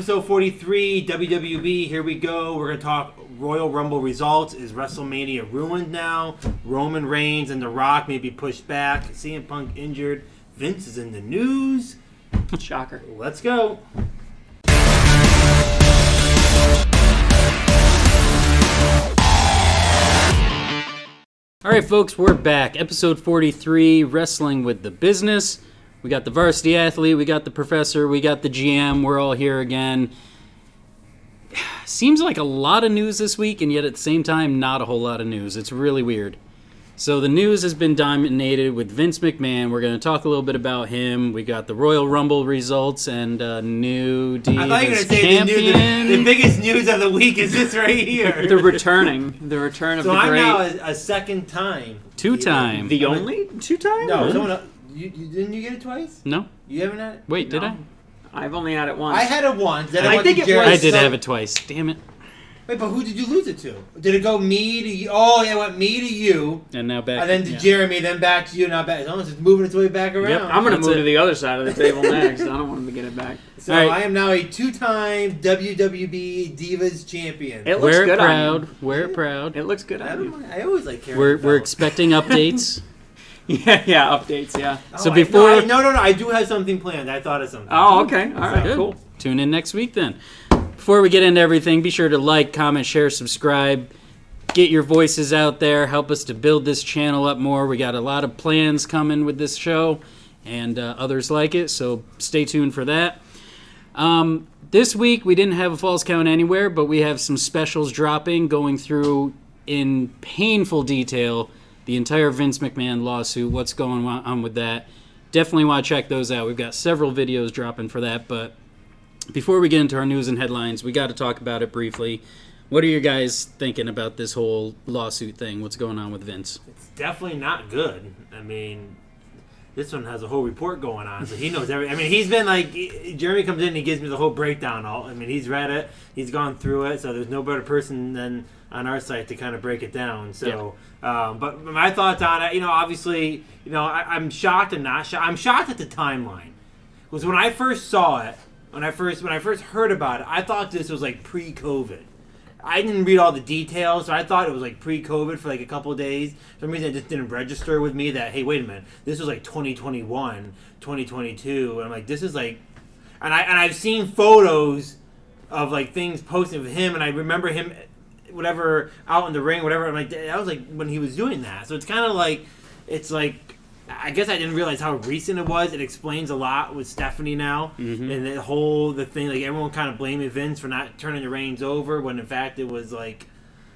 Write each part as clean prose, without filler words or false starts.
episode 43, WWE, here we go. We're going to talk Royal Rumble results. Is WrestleMania ruined now? Roman Reigns and The Rock may be pushed back. CM Punk injured. Vince is in the news. Shocker. Let's go. All right, folks, we're back. Episode 43, Wrestling with the Business. We got the varsity athlete, we got the professor, we got the GM. We're all here again. Seems like a lot of news this week, and yet at the same time, not a whole lot of news. It's really weird. So the news has been dominated with Vince McMahon. We're going to talk a little bit about him. We got the Royal Rumble results and new DIVA'S I thought you were going to champion. say the biggest news of the week is this right here. The return of the great. So I'm now a second time. Two-time. The only two-time? No, someone else. Didn't you get it twice? No. You haven't had it? Wait, did No. I? I've only had it once. I had it once. Then I went think to it Jerry. was- I did have it twice. Damn it. Wait, but who did you lose it to? Did it go me to you? Oh, yeah, it went me to you. And now back. And then to Jeremy, then back to you, now back. It's almost just moving its way back around. Yep, I'm going to That's move it. to the other side of the table next. I don't want him to get it back. So All right. I am now a two-time WWE Divas champion. It looks Wear it good proud. on you. Wear it proud. It looks good I on don't you. mind. I always like carrying We're expecting updates. Yeah, updates, yeah. So before- No, I do have something planned. I thought of something. Oh, okay. All right, Good. cool. Tune in next week then. Before we get into everything, be sure to like, comment, share, subscribe. Get your voices out there. Help us to build this channel up more. We got a lot of plans coming with this show and others like it, so stay tuned for that. This week we didn't have a Falls Count anywhere, but we have some specials dropping, going through in painful detail the entire Vince McMahon lawsuit, what's going on with that. Definitely want to check those out. We've got several videos dropping for that, but before we get into our news and headlines, we got to talk about it briefly. What are you guys thinking about this whole lawsuit thing? What's going on with Vince? It's definitely not good. I mean, this one has a whole report going on, so he knows everything. I mean, he's been like, Jeremy comes in and he gives me the whole breakdown. I mean, he's read it, he's gone through it, so there's no better person than on our site to kind of break it down. So, but my thoughts on it, obviously, I'm shocked and not shocked. I'm shocked at the timeline. Because when I first saw it, when I first heard about it, I thought this was like pre-COVID. I didn't read all the details, so I thought it was like pre-COVID for like a couple of days. For some reason, it just didn't register with me that, hey, wait a minute, this was like 2021, 2022, and I'm like, this is like, and I've seen photos of like things posted of him, and I remember him, whatever, out in the ring, whatever. I'm like, that was like when he was doing that. So it's kind of like, it's like, I guess I didn't realize how recent it was. It explains a lot with Stephanie now, and the thing, like everyone kind of blaming Vince for not turning the reins over, when in fact it was like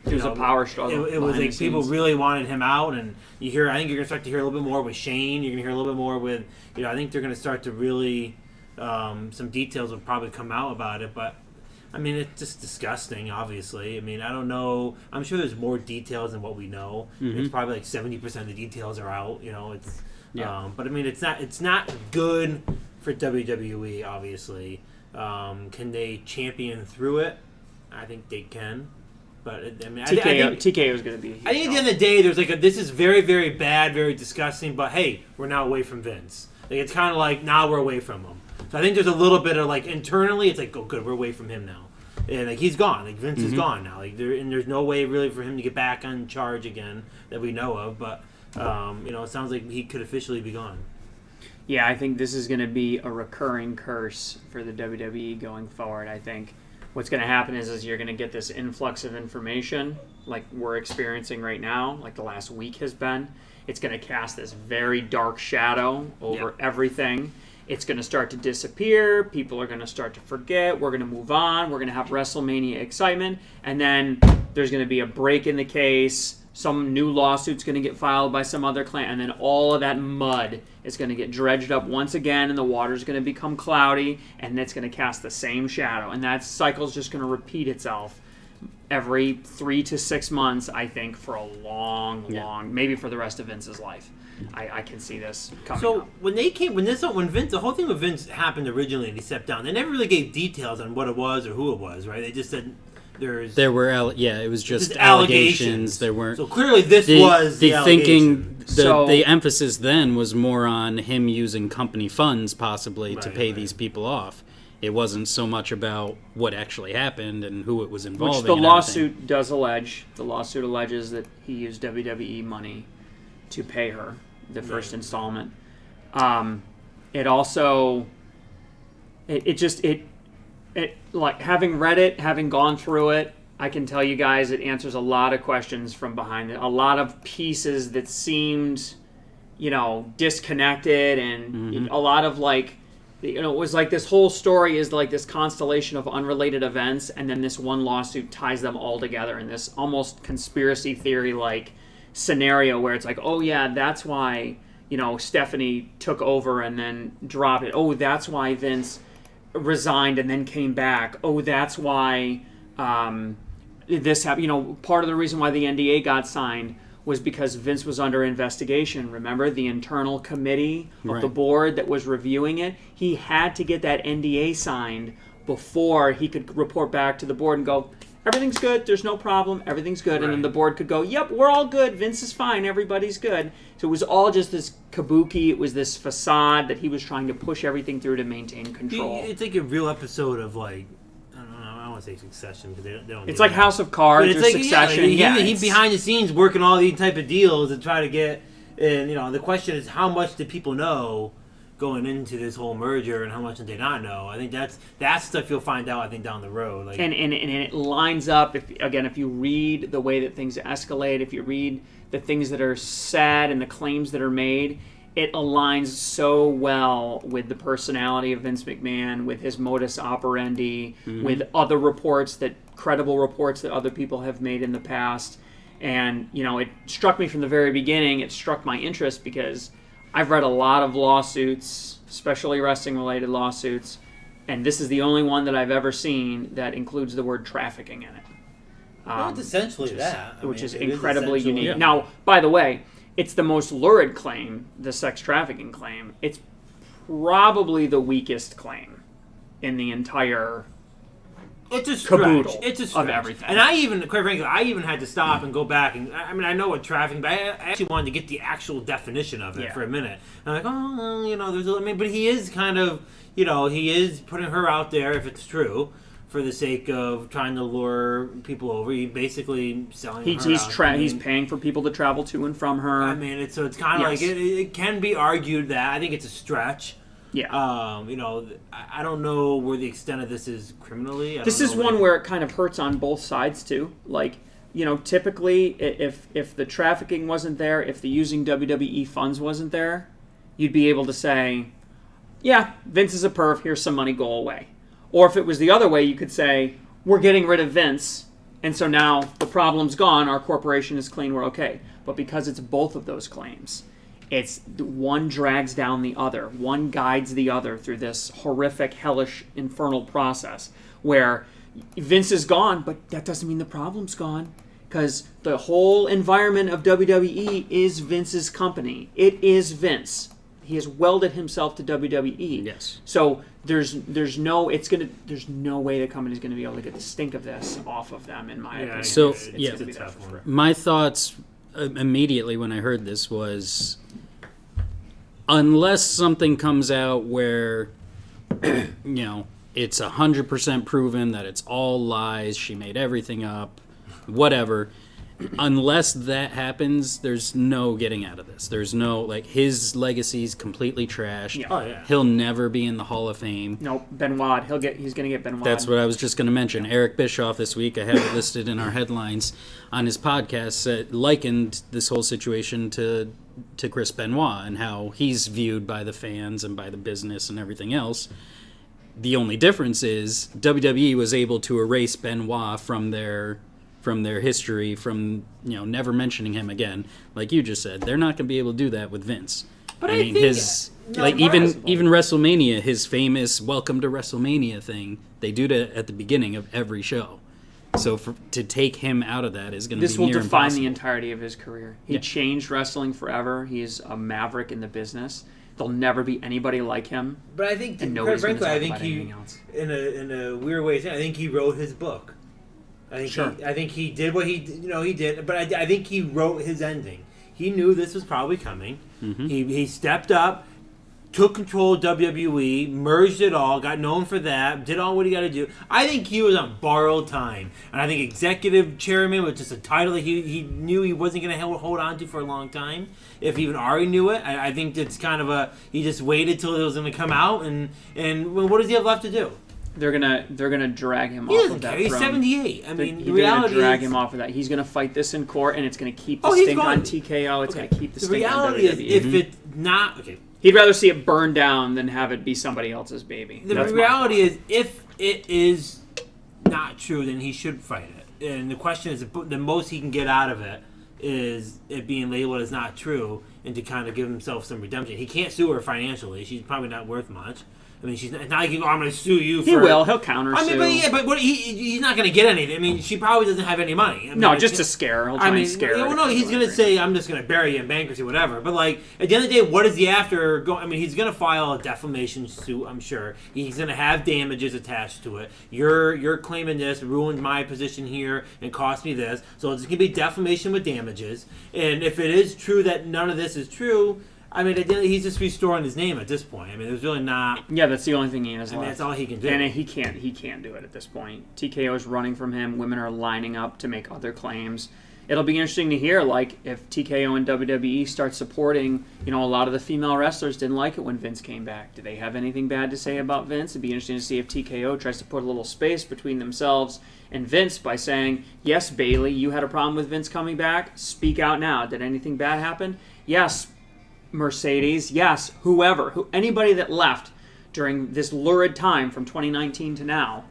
It was a power struggle. It was behind like the people scenes. really wanted him out, and I think you're gonna start to hear a little bit more with Shane. You're gonna hear a little bit more with, I think they're gonna start to really, some details will probably come out about it, but. I mean, it's just disgusting, obviously. I mean, I don't know. I'm sure there's more details than what we know. It's probably like 70% of the details are out. It's, but I mean, it's not good for WWE, obviously. Can they champion through it? I think they can. But I mean, TKO is going to be. I think at the end of the day, there's like this is very, very bad, very disgusting. But hey, we're now away from Vince. Like it's kind of like now we're away from him. So I think there's a little bit of like internally, it's like, oh good, we're away from him now, and like he's gone. Like Vince is gone now. Like there's no way really for him to get back on charge again that we know of. But it sounds like he could officially be gone. Yeah, I think this is going to be a recurring curse for the WWE going forward. I think what's going to happen is you're going to get this influx of information like we're experiencing right now, like the last week has been. It's going to cast this very dark shadow over everything. It's going to start to disappear. People are going to start to forget. We're going to move on. We're going to have WrestleMania excitement. And then there's going to be a break in the case. Some new lawsuit's going to get filed by some other clan. And then all of that mud is going to get dredged up once again. And the water's going to become cloudy. And it's going to cast the same shadow. And that cycle's just going to repeat itself every 3 to 6 months, I think, for a long, maybe for the rest of Vince's life. I can see this coming So up. when Vince, the whole thing with Vince happened originally, and he stepped down. They never really gave details on what it was or who it was, right? They just said there were it was just allegations. There weren't. So clearly, this was the thinking. So- The emphasis then was more on him using company funds, possibly, to pay these people off. It wasn't so much about what actually happened and who it was involving. Which the and lawsuit everything. does allege. The lawsuit alleges that he used WWE money to pay her the first installment. It also, it like, having read it, having gone through it, I can tell you guys it answers a lot of questions from behind it. A lot of pieces that seemed, disconnected, and a lot of, like, it was like this whole story is like this constellation of unrelated events, and then this one lawsuit ties them all together in this almost conspiracy theory like scenario where it's like, oh yeah, that's why Stephanie took over and then dropped it. Oh, that's why Vince resigned and then came back. Oh, that's why this happened. Part of the reason why the NDA got signed was because Vince was under investigation. Remember, the internal committee of the board that was reviewing it? He had to get that NDA signed before he could report back to the board and go, everything's good, there's no problem, everything's good. And then the board could go, yep, we're all good, Vince is fine, everybody's good. So it was all just this kabuki, it was this facade that he was trying to push everything through to maintain control. It's like a real episode of, like, I don't want to say Succession, because they don't. It's like that. House of Cards or like, Succession. He's behind the scenes working all these type of deals to try to get. And the question is, how much did people know going into this whole merger, and how much did they not know? I think that's stuff you'll find out. I think down the road, like, and it lines up. If you read the way that things escalate, if you read the things that are said and the claims that are made, it aligns so well with the personality of Vince McMahon, with his modus operandi, with other credible reports that other people have made in the past. And, it struck me from the very beginning. It struck my interest because I've read a lot of lawsuits, especially wrestling-related lawsuits, and this is the only one that I've ever seen that includes the word trafficking in it. It's essentially which is incredibly unique. Yeah. Now, by the way, it's the most lurid claim, the sex trafficking claim. It's probably the weakest claim in the entire caboodle of everything. And quite frankly, I even had to stop and go back. And I know what trafficking, but I actually wanted to get the actual definition of it for a minute. And I'm like, but he is kind of, he is putting her out there, if it's true, for the sake of trying to lure people over. He basically selling her he's paying for people to travel to and from her. It's kind of like it can be argued that I think it's a stretch. Yeah. I don't know where the extent of this is criminally. This is one where it kind of hurts on both sides too. Like, typically if the trafficking wasn't there, if the using WWE funds wasn't there, you'd be able to say, yeah, Vince is a perv, here's some money, go away. Or if it was the other way, you could say, we're getting rid of Vince, and so now the problem's gone, our corporation is clean, we're okay. But because it's both of those claims, it's one drags down the other. One guides the other through this horrific, hellish, infernal process where Vince is gone, but that doesn't mean the problem's gone, because the whole environment of WWE is Vince's company. It is Vince. He has welded himself to WWE. Yes. So there's no way the company's going to be able to get the stink of this off of them, in my opinion. So it's going to be that forever. My thoughts immediately when I heard this was, unless something comes out where it's 100% proven that it's all lies, she made everything up, whatever. Unless that happens, there's no getting out of this. There's no, his legacy's completely trashed. Yeah. Oh, yeah. He'll never be in the Hall of Fame. Nope, Benoit. He's going to get Benoit. That's what I was just going to mention. Eric Bischoff this week, I have it listed in our headlines on his podcast, likened this whole situation to Chris Benoit and how he's viewed by the fans and by the business and everything else. The only difference is WWE was able to erase Benoit from their history, from never mentioning him again. Like you just said, they're not going to be able to do that with Vince. But I mean, even WrestleMania, his famous "Welcome to WrestleMania" thing, they do that at the beginning of every show. So to take him out of that is going to be this will near define impossible. The entirety of his career. He changed wrestling forever. He's a maverick in the business. There'll never be anybody like him. But I think, frankly, I think he, in a weird way, I think he wrote his book. I think he did what he did, but I think he wrote his ending. He knew this was probably coming. Mm-hmm. He stepped up, took control of WWE, merged it all, got known for that, did all what he got to do. I think he was on borrowed time. And I think executive chairman was just a title that he knew he wasn't going to hold on to for a long time. If he even already knew it, I think it's kind of he just waited till it was going to come out. And what does he have left to do? They're gonna drag him He off doesn't of that care. He's throne. 78. I mean, the They're reality gonna drag is, him off of that. He's gonna fight this in court, and it's gonna keep the he's stink going- on TKO. It's gonna keep the stink on reality WWE. is, if it's not okay. He'd rather see it burn down than have it be somebody else's baby. The That's my reality thought. is, if it is not true, then he should fight it. And the question is, the most he can get out of it is it being labeled as not true, and to kind of give himself some redemption. He can't sue her financially; she's probably not worth much. I mean, she's not like, I'm going to sue you. He will. He'll counter sue. I mean, but he's not going to get anything. I mean, she probably doesn't have any money. I mean, No, just to scare her. He'll try and scare her. Well, no, he's going to say, I'm just going to bury you in bankruptcy, whatever. But, like, at the end of the day, what is he after? I mean, he's going to file a defamation suit, I'm sure. He's going to have damages attached to it. You're claiming this, ruined my position here, and cost me this. So it's going to be defamation with damages. And if it is true that none of this is true, I mean, he's just restoring his name at this point. I mean, there's really not. Yeah, that's the only thing he has I mean, left. that's all he can do. And he can't do it at this point. TKO is running from him. Women are lining up to make other claims. It'll be interesting to hear, like, if TKO and WWE start supporting, a lot of the female wrestlers didn't like it when Vince came back. Do they have anything bad to say about Vince? It'd be interesting to see if TKO tries to put a little space between themselves and Vince by saying, yes, Bayley, you had a problem with Vince coming back. Speak out now. Did anything bad happen? Yes, Mercedes, yes, anybody that left during this lurid time from 2019 to now,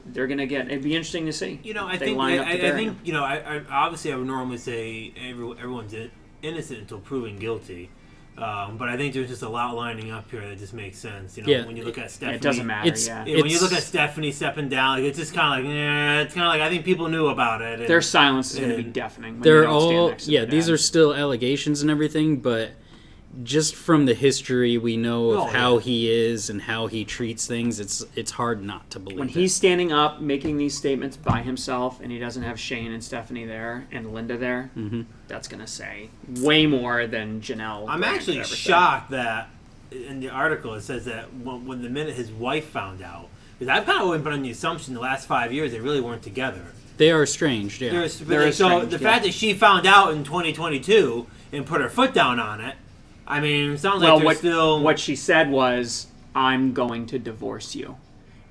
they're gonna get. It'd be interesting to see. I think obviously I would normally say everyone's innocent until proven guilty, but I think there's just a lot lining up here that just makes sense. When you look at Stephanie, it doesn't matter. When you look at Stephanie stepping down, it's just kind of like, it's kind of like I think people knew about it. And, their silence is going to be deafening. When They're you don't stand all next to their these dad. are still allegations and everything, but just from the history we know of how he is and how he treats things, it's hard not to believe when it. he's standing up making these statements by himself and he doesn't have Shane and Stephanie there and Linda there, that's going to say way more than Janelle. I'm Grant actually ever said. shocked that in the article it says that when the minute his wife found out, because I've kind of been on the assumption the last 5 years they really weren't together. They are estranged, yeah. So estranged, the fact that she found out in 2022 and put her foot down on it, I mean, it sounds like they're still. What she said was, "I'm going to divorce you,"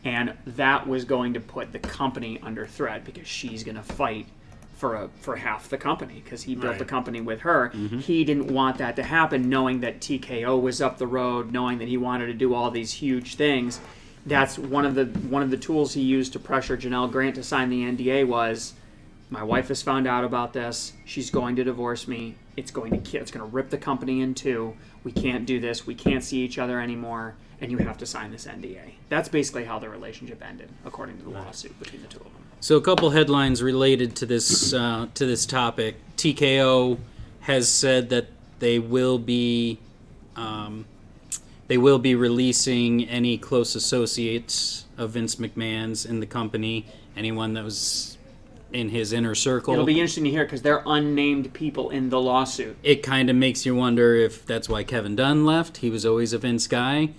and that was going to put the company under threat because she's going to fight for half the company because he built the company with her. He didn't want that to happen, knowing that TKO was up the road, knowing that he wanted to do all these huge things. That's one of the tools he used to pressure Janelle Grant to sign the NDA was, my wife has found out about this. She's going to divorce me. It's going to rip the company in two. We can't do this. We can't see each other anymore. And you have to sign this NDA. That's basically how the relationship ended, according to the lawsuit between the two of them. So a couple headlines related to this topic. TKO has said that they will be releasing any close associates of Vince McMahon's in the company, anyone that was in his inner circle. It'll be interesting to hear because they're unnamed people in the lawsuit. It kind of makes you wonder if that's why Kevin Dunn left. He was always a Vince guy.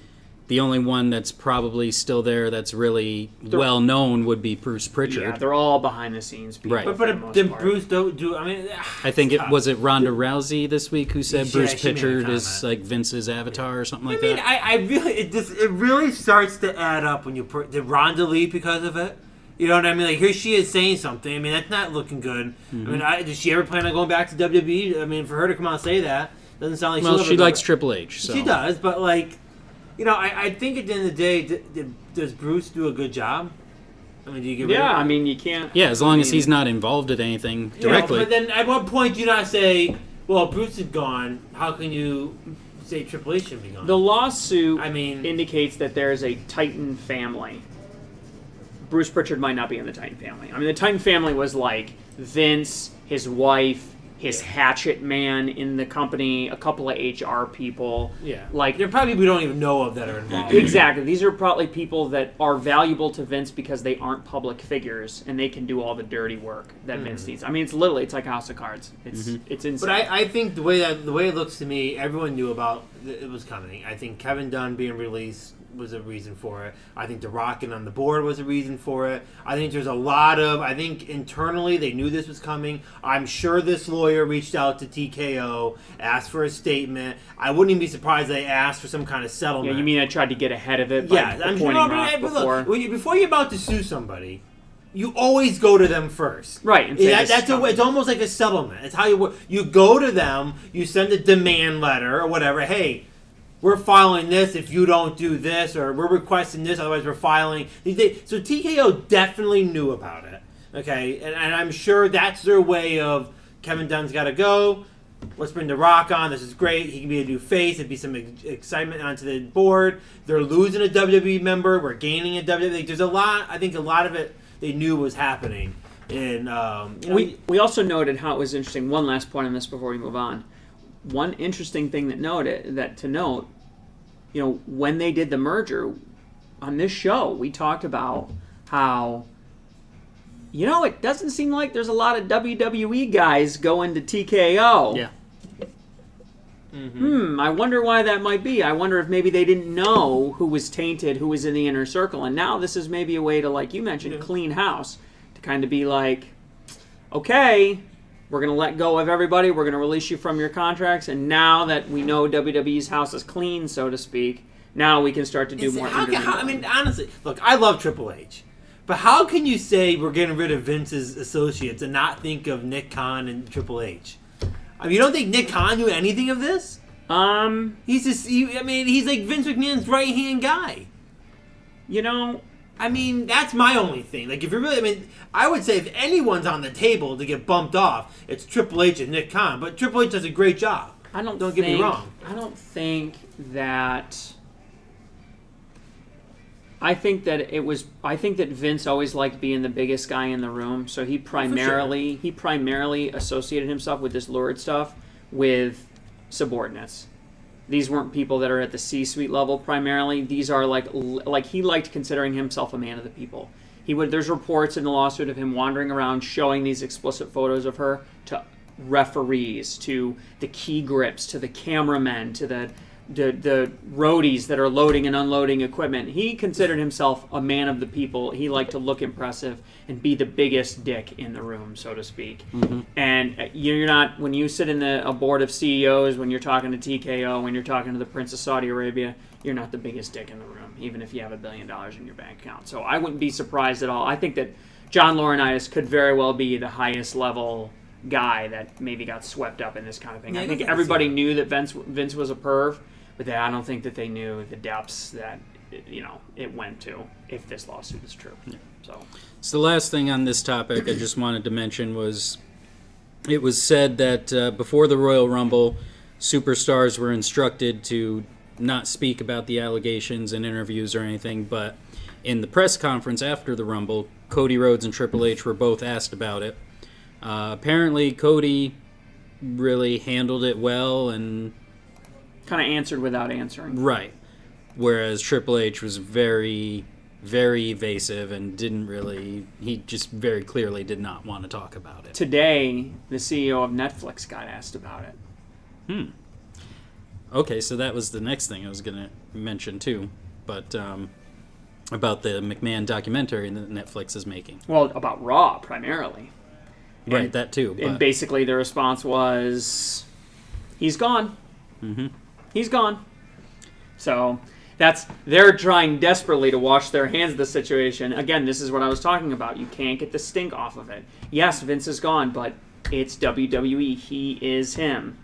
The only one that's probably still there that's really well known would be Bruce Pritchard. Yeah, they're all behind the scenes people. Right. for the But most did part. Bruce do? I mean, I think it was Ronda Rousey this week who said Yeah, Bruce she made a Pritchard is comment. like Vince's avatar or something like I mean, that. I really it really starts to add up when you put did Ronda leave because of it. You know what I mean? Like here she is saying something. I mean that's not looking good. I mean, does she ever plan on going back to WWE? I mean, for her to come out and say that doesn't sound like Well, she'll she ever go likes back. Triple H. So. She does, but like, I think at the end of the day, does Bruce do a good job? I mean, do you give Yeah, I mean, you can't. Yeah, as long as he's not involved in anything directly. But then at what point do you not say, well, Bruce is gone, how can you say Triple H should be gone? The lawsuit I indicates that there's a Titan family. Bruce Pritchard might not be in the Titan family. I mean, the Titan family was like Vince, his wife, his hatchet man in the company, a couple of HR people. Yeah. Like, there are probably we don't even know of that are involved. Exactly. These are probably people that are valuable to Vince because they aren't public figures and they can do all the dirty work that Vince needs. I mean, it's like House of Cards. It's insane. But I think the way it looks to me, everyone knew about it was coming. I think Kevin Dunn being released was a reason for it. I think The Rock and on the board was a reason for it. I think there's a lot of... I think internally they knew this was coming. I'm sure this lawyer reached out to TKO, asked for a statement. I wouldn't even be surprised they asked for some kind of settlement. Yeah, you mean I tried to get ahead of it? Yeah, I'm sure. Before. Look, before you're about to sue somebody, you always go to them first. Right. And it's almost like a settlement. It's how you work. You go to them, you send a demand letter or whatever. Hey, we're filing this if you don't do this, or we're requesting this, otherwise we're filing. So TKO definitely knew about it, okay? And I'm sure that's their way of, Kevin Dunn's got to go. Let's bring The Rock on. This is great. He can be a new face. It'd be some excitement onto the board. They're losing a WWE member. We're gaining a WWE. There's a lot. I think a lot of it they knew was happening. And we also noted how it was interesting. One last point on this before we move on. One interesting thing to note, when they did the merger on this show, we talked about how, it doesn't seem like there's a lot of WWE guys going to TKO. Yeah. I wonder why that might be. I wonder if maybe they didn't know who was tainted, who was in the inner circle, and now this is maybe a way to, like you mentioned, clean house, to kind of be like, okay, we're going to let go of everybody. We're going to release you from your contracts. And now that we know WWE's house is clean, so to speak, now we can start to do more. I mean, honestly, look, I love Triple H. But how can you say we're getting rid of Vince's associates and not think of Nick Khan and Triple H? I mean, you don't think Nick Khan knew anything of this? He's like Vince McMahon's right-hand guy. I mean, that's my only thing. Like, if you're really, I would say if anyone's on the table to get bumped off, it's Triple H and Nick Khan. But Triple H does a great job. Don't get me wrong. I don't think that. I think that Vince always liked being the biggest guy in the room, so he primarily associated himself with this lurid stuff with subordinates. These weren't people that are at the C-suite level primarily. These are like he liked considering himself a man of the people. There's reports in the lawsuit of him wandering around showing these explicit photos of her to referees, to the key grips, to the cameramen, to the roadies that are loading and unloading equipment. He considered himself a man of the people. He liked to look impressive and be the biggest dick in the room, so to speak. Mm-hmm. And you're not, when you sit in a board of CEOs, when you're talking to TKO, when you're talking to the Prince of Saudi Arabia, you're not the biggest dick in the room, even if you have $1 billion in your bank account. So I wouldn't be surprised at all. I think that John Laurinaitis could very well be the highest level guy that maybe got swept up in this kind of thing. Yeah, I think everybody knew that Vince was a perv, but I don't think that they knew the depths that it went to if this lawsuit is true. Yeah. So the last thing on this topic I just wanted to mention was it was said that before the Royal Rumble, superstars were instructed to not speak about the allegations in interviews or anything, but in the press conference after the Rumble, Cody Rhodes and Triple H were both asked about it. Apparently, Cody really handled it well and kind of answered without answering. Right. Whereas Triple H was very, very evasive and he just very clearly did not want to talk about it. Today, the CEO of Netflix got asked about it. Okay, so that was the next thing I was going to mention too, but about the McMahon documentary that Netflix is making. Well, about Raw, primarily. Right, that too. But... And basically the response was, he's gone. Mm-hmm. He's gone. So they're trying desperately to wash their hands of the situation. Again, this is what I was talking about. You can't get the stink off of it. Yes, Vince is gone, but it's WWE. He is him.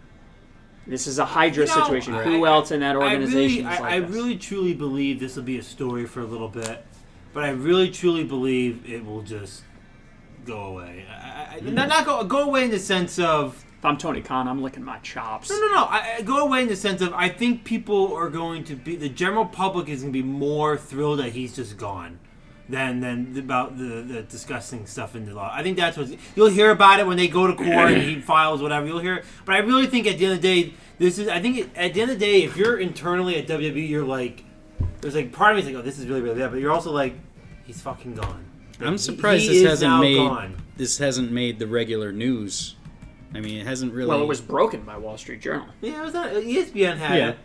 This is a Hydra situation. Who else in that organization is like I this? really, truly believe this will be a story for a little bit, but I really, truly believe it will just go away. Not go away in the sense of... If I'm Tony Khan, I'm licking my chops. No. I go away in the sense of I think people are going to be... The general public is going to be more thrilled that he's just gone. than about the discussing stuff in the law. I think that's what you'll hear about it when they go to court and he files whatever. You'll hear it. But I really think at the end of the day, at the end of the day, if you're internally at WWE, you're like, there's like part of me is like, oh, this is really bad, but you're also like, he's fucking gone. Like, I'm surprised this hasn't made the regular news. I mean, it hasn't really. Well, it was broken by Wall Street Journal. Yeah, it was not. ESPN had it.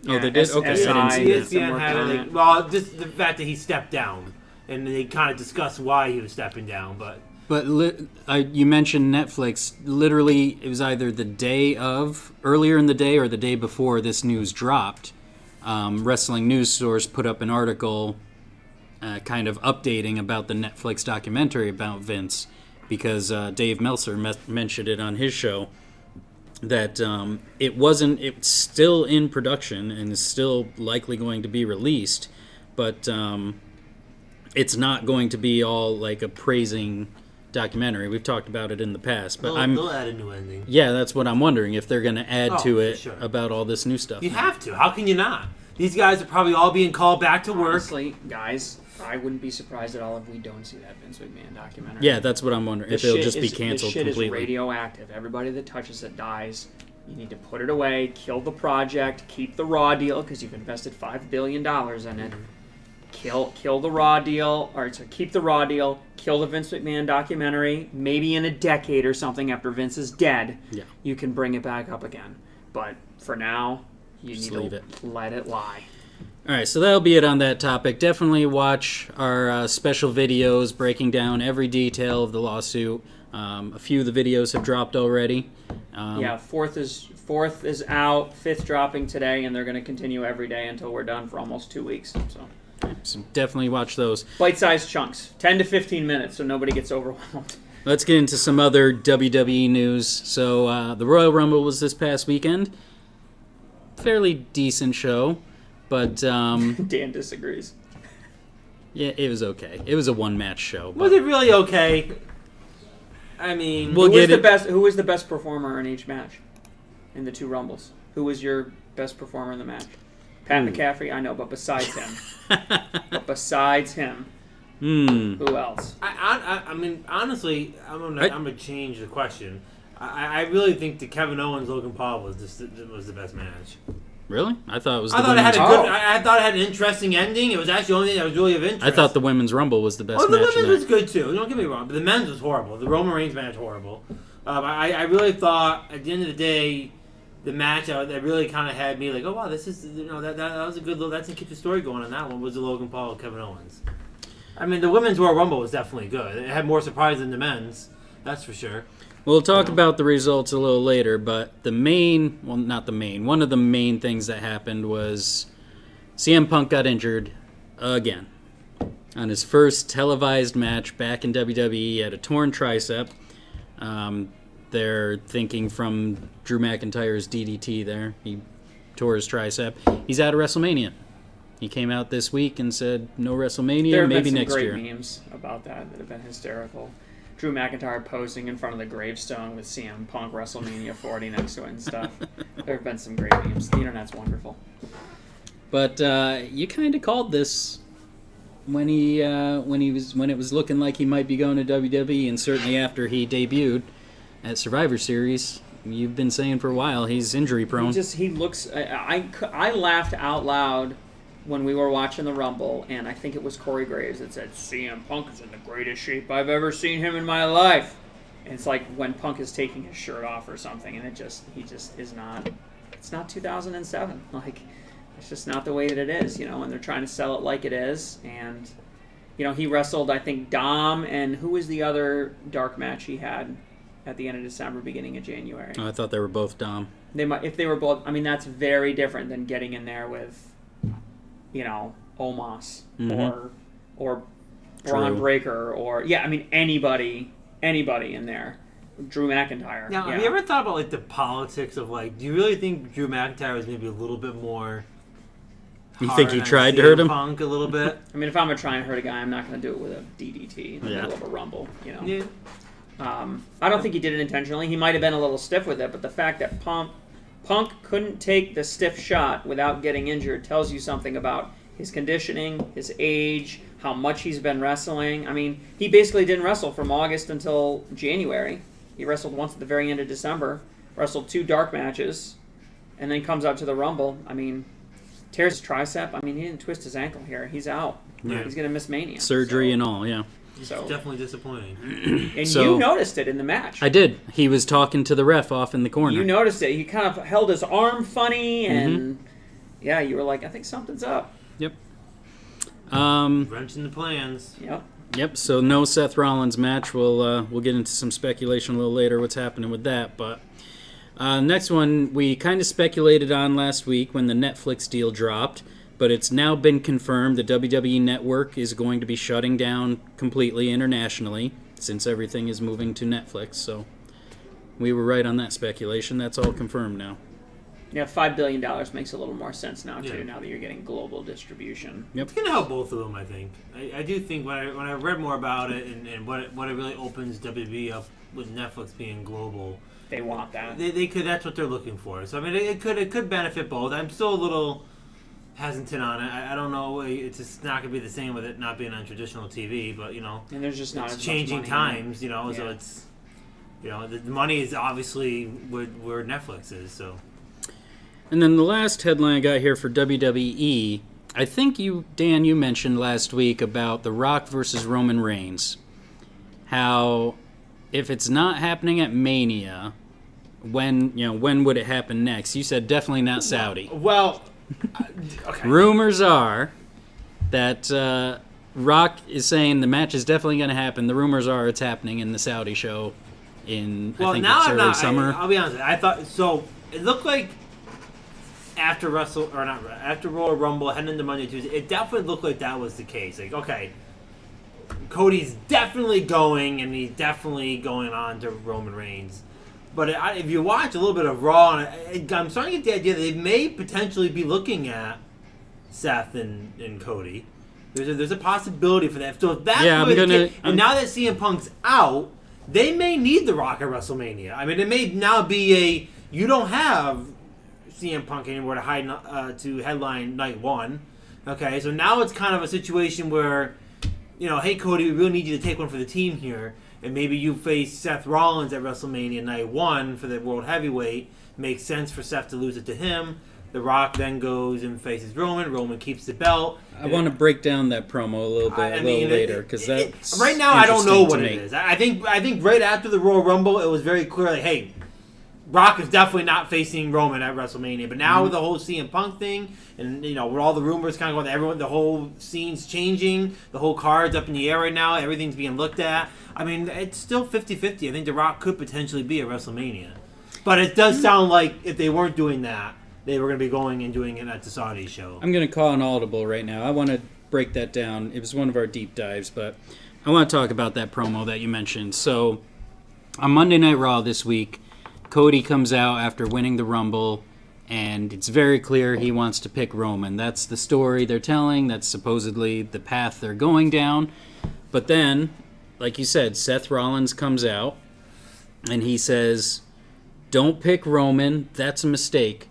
Oh, they did? Okay, I didn't see that. ESPN had it. Like, well, just the fact that he stepped down, and they kind of discussed why he was stepping down, but. But you mentioned Netflix. Literally, it was either earlier in the day or the day before this news dropped. Wrestling News Source put up an article kind of updating about the Netflix documentary about Vince because Dave Meltzer mentioned it on his show that it's still in production and is still likely going to be released, but it's not going to be all like a praising documentary. We've talked about it in the past, but they'll add a new ending. Yeah, that's what I'm wondering if they're going to add to it about all this new stuff. You have to. How can you not? These guys are probably all being called back to work. Honestly, guys, I wouldn't be surprised at all if we don't see that Vince McMahon documentary. Yeah, that's what I'm wondering. If it'll just be canceled completely. The shit is radioactive. Everybody that touches it dies. You need to put it away, kill the project, keep the Raw deal because you've invested $5 billion in it. Kill the Raw deal, keep the Raw deal, kill the Vince McMahon documentary. Maybe in a decade or something after Vince is dead, you can bring it back up again. But for now, you need to let it lie. All right, so that'll be it on that topic. Definitely watch our special videos breaking down every detail of the lawsuit. A few of the videos have dropped already. Fourth is out, fifth dropping today, and they're going to continue every day until we're done for almost 2 weeks. So definitely watch those. Bite-sized chunks, 10 to 15 minutes, so nobody gets overwhelmed. Let's get into some other WWE news. So the Royal Rumble was this past weekend. Fairly decent show, but Dan disagrees. Yeah, it was okay. It was a one-match show. Was it really okay? I mean, who was the best performer in each match in the two Rumbles? Who was your best performer in the match? Pat McCaffrey, I know, but besides him. Who else? I mean, honestly, I'm gonna change the question. I really think the Kevin Owens Logan Paul was the best match. Really? I thought it was. I thought it had an interesting ending. It was actually the only thing that was really of interest. I thought the Women's Rumble was the best match. The women's was good too. Don't get me wrong, but the men's was horrible. The Roman Reigns match horrible. I really thought at the end of the day, the match that really kind of had me like, oh wow, this is that was a good little. That's to keep the story going on that one was the Logan Paul and Kevin Owens. I mean, the women's Royal Rumble was definitely good. It had more surprise than the men's, that's for sure. We'll talk about the results a little later, but one of the main things that happened was CM Punk got injured again on his first televised match back in WWE. He had a torn tricep. They're thinking from Drew McIntyre's DDT there. He tore his tricep. He's out of WrestleMania. He came out this week and said, no WrestleMania, maybe next year. There have been some great memes about that have been hysterical. Drew McIntyre posing in front of the gravestone with CM Punk WrestleMania 40 next to it and stuff. There have been some great memes. The internet's wonderful. But you kind of called this when it was looking like he might be going to WWE, and certainly after he debuted at Survivor Series. You've been saying for a while he's injury prone. He looks. I laughed out loud when we were watching the Rumble, and I think it was Corey Graves that said, CM Punk is in the greatest shape I've ever seen him in my life. And it's like when Punk is taking his shirt off or something, and he just is not. It's not 2007. Like, it's just not the way that it is, and they're trying to sell it like it is. And, he wrestled, I think, Dom, and who was the other dark match he had at the end of December, beginning of January? Oh, I thought they were both Dom. If they were both, I mean, that's very different than getting in there with, Omos or Braun Breaker or anybody in there. Drew McIntyre. Now, have you ever thought about the politics of do you really think Drew McIntyre was maybe a little bit more? You think he tried to hurt him? Punk a little bit. I mean, if I'm gonna try and hurt a guy, I'm not gonna do it with a DDT in the middle of a Rumble. Yeah. I don't think he did it intentionally. He might have been a little stiff with it, but the fact that Punk couldn't take the stiff shot without getting injured tells you something about his conditioning, his age, how much he's been wrestling. I mean, he basically didn't wrestle from August until January. He wrestled once at the very end of December, wrestled 2 dark matches, and then comes out to the Rumble. I mean, tears his tricep. I mean, he didn't twist his ankle here. He's out. Yeah. He's going to miss Mania. Surgery and all, yeah. So Definitely disappointing. And So- you noticed it in the match. I did. He was talking to the ref off in the corner. You noticed it. He kind of held his arm funny, and yeah, you were like, I think something's up. Yep. Wrenching the plans. Yep. Yep. So no Seth Rollins match. We'll get into some speculation a little later. What's happening with that? But next one we kind of speculated on last week when the Netflix deal dropped, but it's now been confirmed the WWE Network is going to be shutting down completely internationally since everything is moving to Netflix. So we were right on that speculation. That's all confirmed now. Yeah, $5 billion makes a little more sense now, too, Yeah. now that you're getting global distribution. It's going to help both of them, I think. I do think when I read more about it and what it really opens WWE up with Netflix being global, They want that. they could. That's what they're looking for. So I mean, it could benefit both. I'm still a little hesitant on it. I don't know. It's just not going to be the same with it not being on traditional TV. But And there's just not it's as changing much money in it. times. So Yeah. it's the money is obviously where Netflix is. So. And then the last headline I got here for WWE, I think Dan, you mentioned last week about The Rock versus Roman Reigns. How if it's not happening at Mania, when would it happen next? You said definitely not Saudi. Well, okay. Rumors are that Rock is saying the match is definitely going to happen. The rumors are it's happening in the Saudi show in I think it's early summer. I'll be honest. I thought so. It looked like after Royal Rumble heading into Monday Tuesday, it definitely looked like that was the case. Like, okay, Cody's definitely going, and he's definitely going on to Roman Reigns. But if you watch a little bit of Raw, I'm starting to get the idea that they may potentially be looking at Seth and Cody. There's a possibility for that. So if that's and now that CM Punk's out, they may need The Rock at WrestleMania. I mean, it may now be you don't have CM Punk anymore to headline night 1. Okay, so now it's kind of a situation where, hey Cody, we really need you to take one for the team here, and maybe you face Seth Rollins at WrestleMania night 1 for the World Heavyweight. Makes sense for Seth to lose it to him. The Rock then goes and faces Roman. Roman keeps the belt. I want to break down that promo a little bit later because that's right now I don't know what it it is. I think right after the Royal Rumble, it was very clear. Like, hey, Rock is definitely not facing Roman at WrestleMania. But now with the whole CM Punk thing, and with all the rumors kind of going, the whole scene's changing, the whole card's up in the air right now. Everything's being looked at. I mean, it's still 50-50. I think The Rock could potentially be at WrestleMania. But it does sound like if they weren't doing that, they were going to be going and doing it at the Saudi show. I'm going to call an audible right now. I want to break that down. It was one of our deep dives, but I want to talk about that promo that you mentioned. So, on Monday Night Raw this week, Cody comes out after winning the Rumble, and it's very clear he wants to pick Roman. That's the story they're telling. That's supposedly the path they're going down. But then, like you said, Seth Rollins comes out, and he says, don't pick Roman. That's a mistake.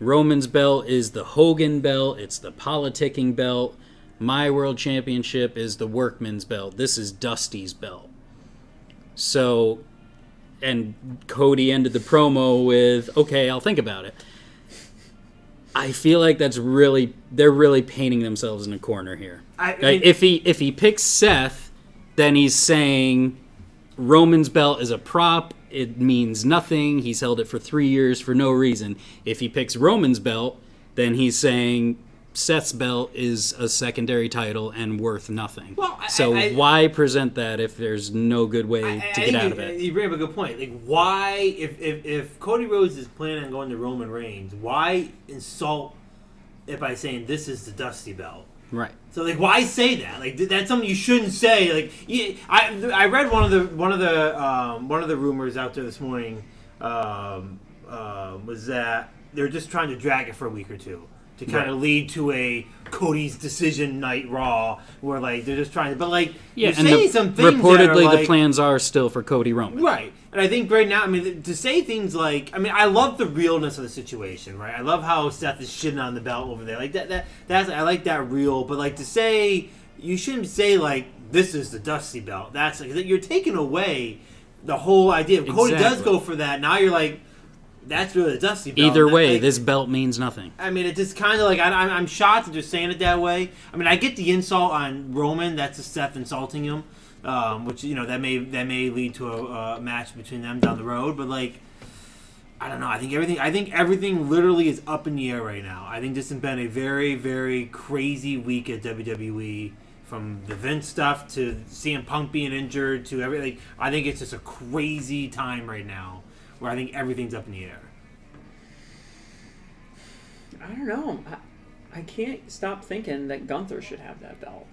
Roman's belt is the Hogan belt. It's the politicking belt. My world championship is the workman's belt. This is Dusty's belt. So, and Cody ended the promo with, okay, I'll think about it. I feel like they're really painting themselves in a corner here. If he picks Seth, then he's saying Roman's belt is a prop. It means nothing. He's held it for 3 years for no reason. If he picks Roman's belt, then he's saying Seth's belt is a secondary title and worth nothing. Well, why present that if there's no good way to get out of it? You bring up a good point. Like, why, if Cody Rhodes is planning on going to Roman Reigns, why insult it by saying this is the Dusty belt? Right. So, like, why say that? Like, that's something you shouldn't say. Like, I read one of the rumors out there this morning was that they're just trying to drag it for a week or two to kind of lead to a Cody's decision night Raw, where like they're just trying to, but like you're saying some things. Reportedly, that are, the plans are still for Cody Roman. Right. And I think right now, I mean, to say things like, I mean, I love the realness of the situation, right? I love how Seth is shitting on the belt over there. Like that's I like that real, but like to say you shouldn't say like this is the Dusty belt. That's like, you're taking away the whole idea. If Cody does go for that, now you're like, that's really the Dusty belt. Either way, this belt means nothing. I mean, it's just kind of like I'm shocked that they're saying it that way. I mean, I get the insult on Roman. That's just Seth insulting him, which that may lead to a match between them down the road. But like, I don't know. I think everything literally is up in the air right now. I think this has been a very, very crazy week at WWE. From the Vince stuff to CM Punk being injured to everything. I think it's just a crazy time right now where I think everything's up in the air. I don't know. I can't stop thinking that Gunther should have that belt.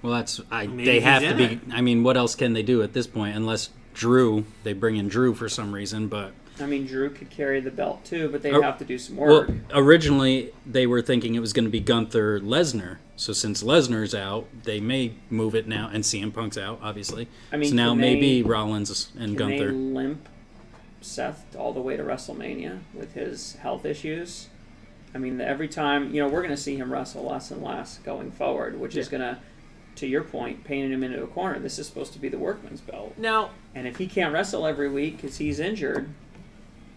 Well, they have to be. I mean, what else can they do at this point? Unless they bring in Drew for some reason, but... I mean, Drew could carry the belt too, but they'd have to do some work. Well, originally, they were thinking it was going to be Gunther Lesnar. So since Lesnar's out, they may move it now, and CM Punk's out, obviously. I mean, so now maybe Rollins and Gunther. Can they limp Seth all the way to WrestleMania with his health issues? I mean, every time, we're going to see him wrestle less and less going forward, which is going to your point, painting him into a corner. This is supposed to be the workman's belt. Now, and if he can't wrestle every week because he's injured...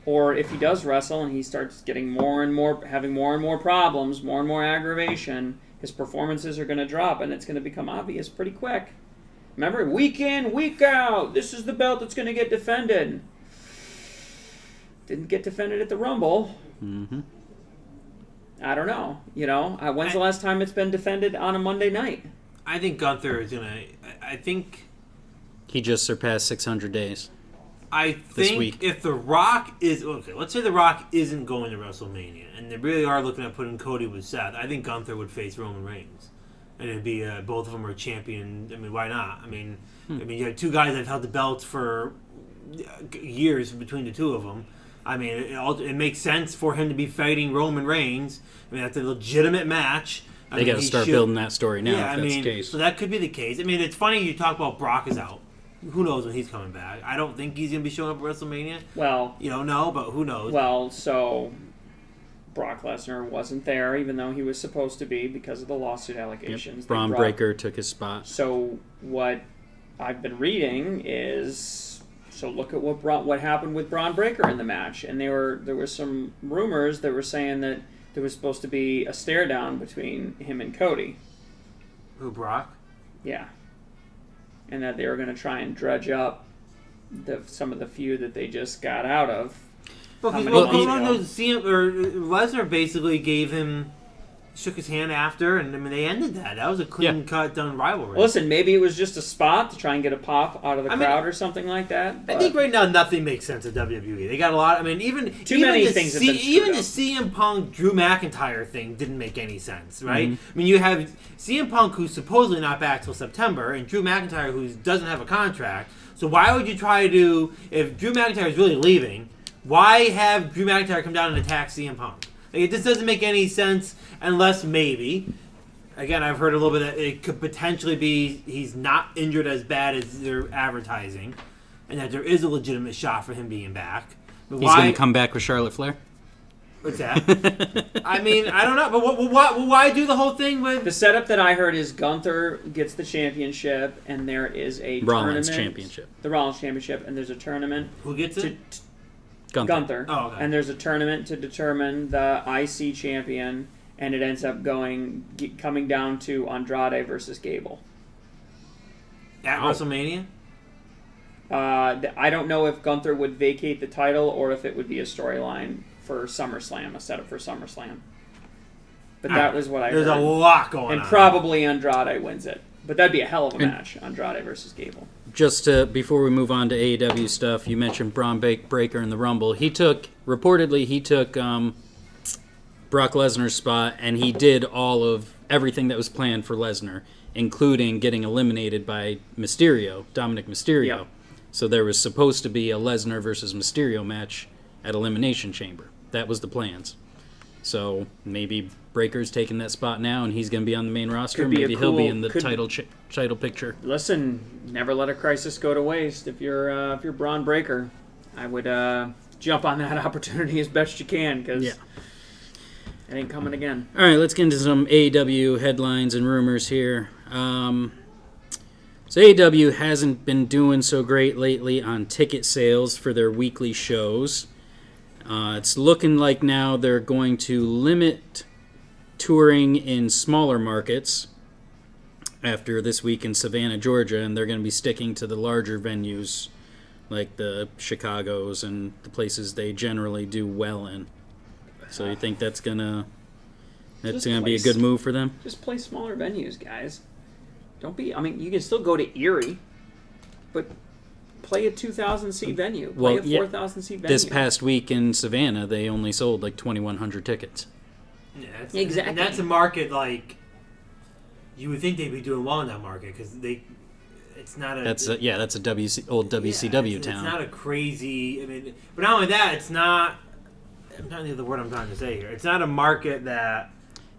Or if he does wrestle and he starts getting having more and more problems, more and more aggravation, his performances are going to drop, and it's going to become obvious pretty quick. Remember, week in, week out, this is the belt that's going to get defended. Didn't get defended at the Rumble. Mm-hmm. I don't know. When's the last time it's been defended on a Monday night? I think Gunther is going to... I think... He just surpassed 600 days. I think if The Rock is... Okay, let's say The Rock isn't going to WrestleMania, and they really are looking at putting Cody with Seth. I think Gunther would face Roman Reigns. And it'd be... both of them are champion. I mean, why not? I mean, you have two guys that have held the belts for years between the two of them. I mean, it makes sense for him to be fighting Roman Reigns. I mean, that's a legitimate match. They got to start building that story now, if that's the case. So that could be the case. I mean, it's funny you talk about Brock is out. Who knows when he's coming back? I don't think he's going to be showing up at WrestleMania. Well... You don't know, but who knows? Well, so... Brock Lesnar wasn't there, even though he was supposed to be, because of the lawsuit allegations. Yep. Braun Breaker took his spot. So what I've been reading is... So look at what happened with Braun Breaker in the match. And there were some rumors that were saying that there was supposed to be a stare down between him and Cody. Who, Brock? Yeah. And that they were going to try and dredge up some of the feud that they just got out of. Lesnar basically shook his hand after, and I mean they ended that. That was a clean-cut done rivalry. Well, listen, maybe it was just a spot to try and get a pop out of the crowd or something like that. I think right now nothing makes sense at WWE. They got a lot. I mean, even many things have been screwed even up. the CM Punk Drew McIntyre thing didn't make any sense, right? Mm-hmm. I mean, you have CM Punk who's supposedly not back till September, and Drew McIntyre who doesn't have a contract. So why would you try to if Drew McIntyre is really leaving? Why have Drew McIntyre come down and attack CM Punk? Like, it just doesn't make any sense unless maybe, again, I've heard a little bit that it could potentially be he's not injured as bad as they're advertising, and that there is a legitimate shot for him being back. But he's going to come back with Charlotte Flair? What's that? I mean, I don't know, but why do the whole thing with... The setup that I heard is Gunther gets the championship, and there is a Rollins tournament. championship. The Rollins championship, and there's a tournament. Who gets it? Gunther. Oh, okay. And there's a tournament to determine the IC champion, and it ends up coming down to Andrade versus Gable. At WrestleMania? I don't know if Gunther would vacate the title or if it would be a storyline for SummerSlam, a setup for SummerSlam. But that was what I heard. There's a lot going on. And probably Andrade wins it. But that'd be a hell of a match, Andrade versus Gable. Just before we move on to AEW stuff, you mentioned Braun Breaker in the Rumble. Reportedly he took Brock Lesnar's spot, and he did all of everything that was planned for Lesnar, including getting eliminated by Dominic Mysterio. Yep. So there was supposed to be a Lesnar versus Mysterio match at Elimination Chamber. That was the plans. So maybe Breaker's taking that spot now, and he's going to be on the main roster. Maybe he'll be in the title picture. Listen, never let a crisis go to waste. If you're Braun Breaker, I would jump on that opportunity as best you can. Cause It ain't coming again. All right, let's get into some AEW headlines and rumors here. So AEW hasn't been doing so great lately on ticket sales for their weekly shows. It's looking like now they're going to limit touring in smaller markets after this week in Savannah, Georgia, and they're going to be sticking to the larger venues like the Chicagos and the places they generally do well in. So you think that's gonna be a good move for them? Just play smaller venues, guys. Don't be. I mean, you can still go to Erie, but play a 2,000-seat venue. Play a 4,000-seat venue. This past week in Savannah, they only sold like 2,100 tickets. Yeah, exactly. And that's a market like you would think they'd be doing well in that market because it's not a. That's a old WCW it's town. It's not a crazy. I mean, but not only that, it's not. I'm trying to think of the word I'm trying to say here. It's not a market that.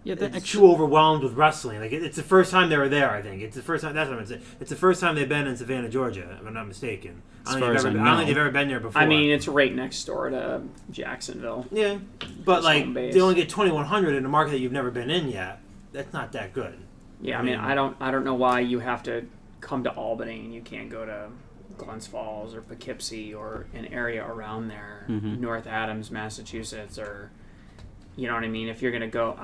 Yeah, it's too overwhelmed with wrestling. Like it's the first time they were there. I think it's the first time. That's what I'm saying. It's the first time they've been in Savannah, Georgia. If I'm not mistaken. I don't think they've ever been there before. I mean, it's right next door to Jacksonville. Yeah, but like they only get 2,100 in a market that you've never been in yet. That's not that good. Yeah, I mean, I don't know why you have to come to Albany and you can't go to Glens Falls or Poughkeepsie or an area around there, North Adams, Massachusetts, or you know what I mean. If you're gonna go.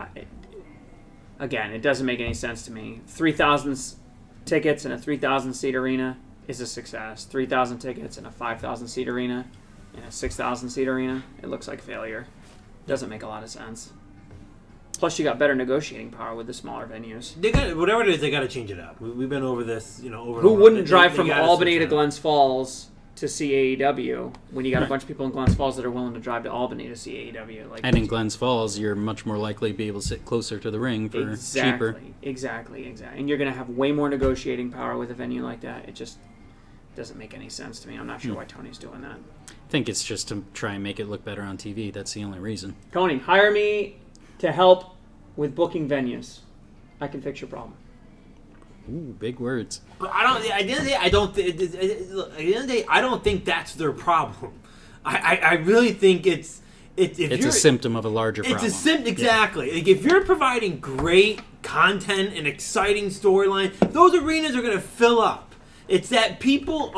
Again, it doesn't make any sense to me. 3,000 tickets in a 3,000-seat arena is a success. 3,000 tickets in a 5,000-seat arena, in a 6,000-seat arena, it looks like failure. Doesn't make a lot of sense. Plus, you got better negotiating power with the smaller venues. They got whatever it is. They got to change it up. We've been over this, over. Who wouldn't drive from Albany to Glens Falls to see AEW when you got a bunch of people in Glens Falls that are willing to drive to Albany to see AEW? And in Glens Falls, you're much more likely to be able to sit closer to the ring for cheaper. Exactly. And you're going to have way more negotiating power with a venue like that. It just doesn't make any sense to me. I'm not sure why Tony's doing that. I think it's just to try and make it look better on TV. That's the only reason. Tony, hire me to help with booking venues. I can fix your problem. Ooh, big words. But at the end of the day, I don't. At the end of the day, I don't think that's their problem. I really think it's a symptom of a larger problem. It's a symptom, exactly. Yeah. Like if you're providing great content and exciting storyline, those arenas are going to fill up. It's that people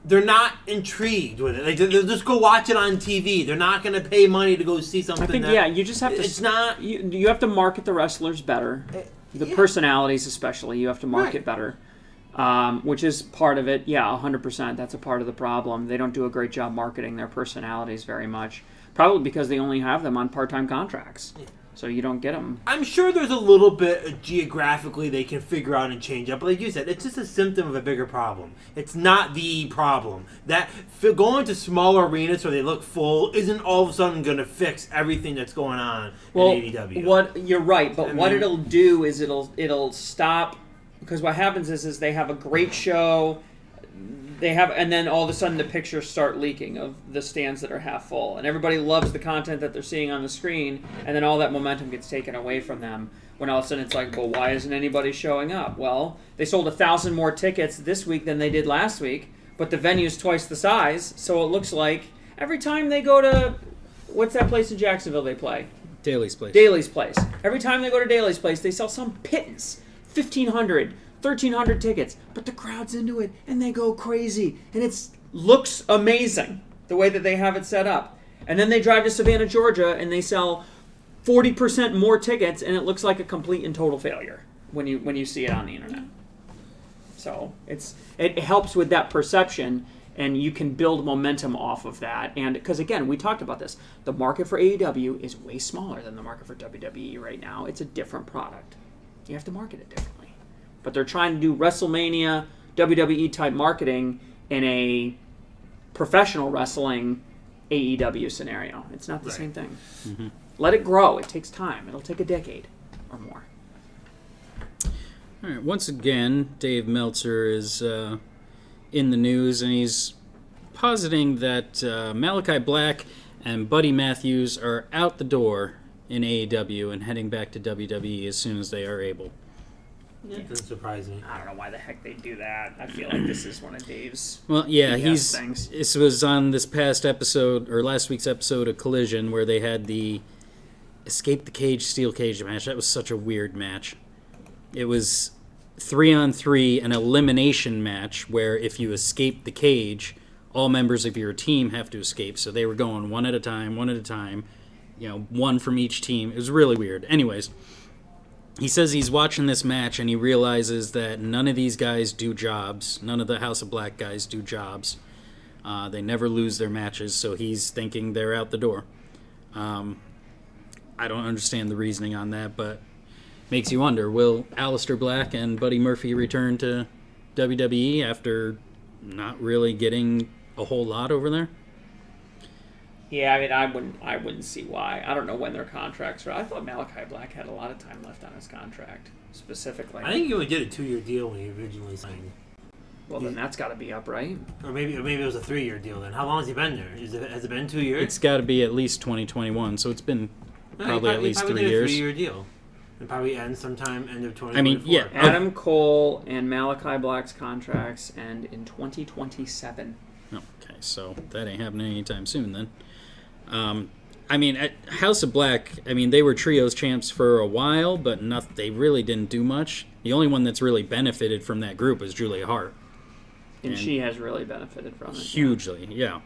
they're not intrigued with it. Like they'll just go watch it on TV. They're not going to pay money to go see something. I think you just have to. It's not. You have to market the wrestlers better. The personalities, especially, you have to market better, which is part of it. Yeah, 100%. That's a part of the problem. They don't do a great job marketing their personalities very much, probably because they only have them on part-time contracts. Yeah. So you don't get them. I'm sure there's a little bit geographically they can figure out and change up. But like you said, it's just a symptom of a bigger problem. It's not the problem. That going to smaller arenas where they look full isn't all of a sudden going to fix everything that's going on in AEW. You're right, but what it'll do is it'll stop, because what happens is they have a great show. And then all of a sudden the pictures start leaking of the stands that are half full. And everybody loves the content that they're seeing on the screen, and then all that momentum gets taken away from them when all of a sudden it's like, well, why isn't anybody showing up? Well, they sold 1,000 more tickets this week than they did last week, but the venue's twice the size, so it looks like every time they go to, what's that place in Jacksonville they play? Daly's Place. Daly's Place. Every time they go to Daly's Place, they sell some pittance, 1,500 1,300 tickets, but the crowd's into it, and they go crazy, and it looks amazing, the way that they have it set up. And then they drive to Savannah, Georgia, and they sell 40% more tickets, and it looks like a complete and total failure when you see it on the internet. So it helps with that perception, and you can build momentum off of that. And because, again, we talked about this, the market for AEW is way smaller than the market for WWE right now. It's a different product. You have to market it differently. But they're trying to do WrestleMania, WWE-type marketing in a professional wrestling AEW scenario. It's not the same thing. Mm-hmm. Let it grow. It takes time. It'll take a decade or more. All right. Once again, Dave Meltzer is in the news, and he's positing that Malachi Black and Buddy Matthews are out the door in AEW and heading back to WWE as soon as they are able. Yeah. It doesn't surprise me. I don't know why the heck they do that. I feel like this is one of Dave's things. This was on this past episode, or last week's episode of Collision, where they had the escape the cage, steel cage match. That was such a weird match. It was 3-on-3, an elimination match where if you escape the cage, all members of your team have to escape. So they were going one at a time, one from each team. It was really weird. Anyways, he says he's watching this match and he realizes that none of these guys do jobs. None of the House of Black guys do jobs. They never lose their matches, so he's thinking they're out the door. I don't understand the reasoning on that, but makes you wonder, will Aleister Black and Buddy Murphy return to WWE after not really getting a whole lot over there? Yeah, I mean, I wouldn't see why. I don't know when their contracts are. I thought Malachi Black had a lot of time left on his contract, specifically. I think he only did a 2-year deal when he originally signed. Well, then that's got to be up, right? Or maybe it was a 3-year deal then. How long has he been there? Has it been 2 years? It's got to be at least 2021, so it's been probably at least 3 years. He probably did a 3-year deal. It probably ends sometime end of 2024. I mean, yeah. Adam Cole and Malachi Black's contracts end in 2027. Okay, so that ain't happening anytime soon then. I mean, at House of Black, I mean, they were trios champs for a while, but they really didn't do much. The only one that's really benefited from that group is Julia Hart. And she has really benefited from it. Hugely, yeah.